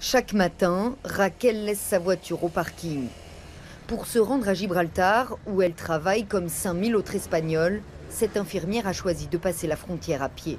Chaque matin, Raquel laisse sa voiture au parking. Pour se rendre à Gibraltar, où elle travaille comme 5000 autres Espagnols, cette infirmière a choisi de passer la frontière à pied.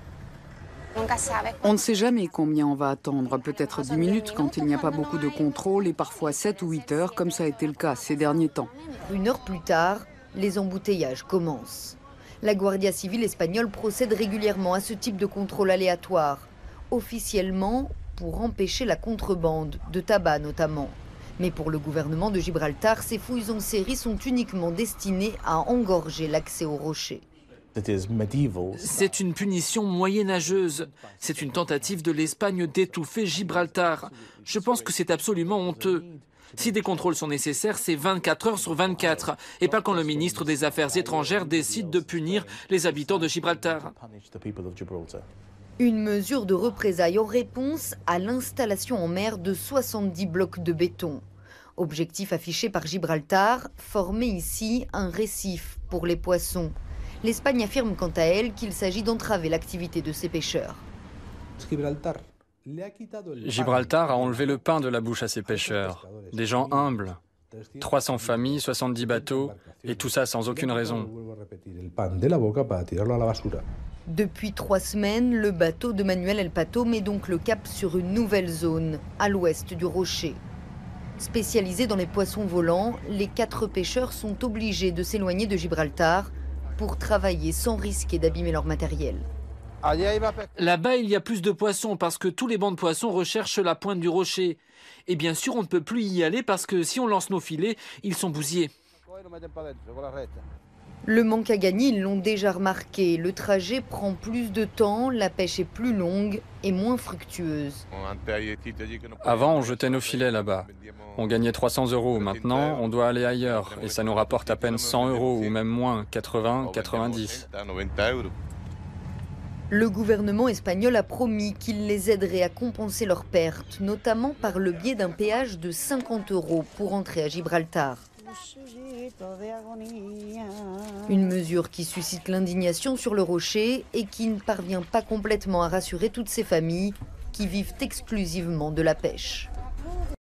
On ne sait jamais combien on va attendre, peut-être 10 minutes quand il n'y a pas beaucoup de contrôle et parfois 7 ou 8 heures comme ça a été le cas ces derniers temps. 1 heure plus tard, les embouteillages commencent. La Guardia civile espagnole procède régulièrement à ce type de contrôle aléatoire, officiellement pour empêcher la contrebande, de tabac notamment. Mais pour le gouvernement de Gibraltar, ces fouilles en série sont uniquement destinées à engorger l'accès aux rochers. C'est une punition moyenâgeuse. C'est une tentative de l'Espagne d'étouffer Gibraltar. Je pense que c'est absolument honteux. Si des contrôles sont nécessaires, c'est 24 heures sur 24, et pas quand le ministre des Affaires étrangères décide de punir les habitants de Gibraltar. Une mesure de représailles en réponse à l'installation en mer de 70 blocs de béton. Objectif affiché par Gibraltar, former ici un récif pour les poissons. L'Espagne affirme quant à elle qu'il s'agit d'entraver l'activité de ces pêcheurs. Gibraltar a enlevé le pain de la bouche à ses pêcheurs, des gens humbles. 300 familles, 70 bateaux, et tout ça sans aucune raison. Depuis 3 semaines, le bateau de Manuel El Pato met donc le cap sur une nouvelle zone, à l'ouest du rocher. Spécialisés dans les poissons volants, les 4 pêcheurs sont obligés de s'éloigner de Gibraltar pour travailler sans risquer d'abîmer leur matériel. Là-bas, il y a plus de poissons parce que tous les bancs de poissons recherchent la pointe du rocher. Et bien sûr, on ne peut plus y aller parce que si on lance nos filets, ils sont bousillés. Le manque à gagner, ils l'ont déjà remarqué. Le trajet prend plus de temps, la pêche est plus longue et moins fructueuse. Avant, on jetait nos filets là-bas. On gagnait 300 €. Maintenant, on doit aller ailleurs. Et ça nous rapporte à peine 100 € ou même moins, 80, 90. Le gouvernement espagnol a promis qu'il les aiderait à compenser leurs pertes, notamment par le biais d'un péage de 50 € pour entrer à Gibraltar. Une mesure qui suscite l'indignation sur le rocher et qui ne parvient pas complètement à rassurer toutes ces familles qui vivent exclusivement de la pêche.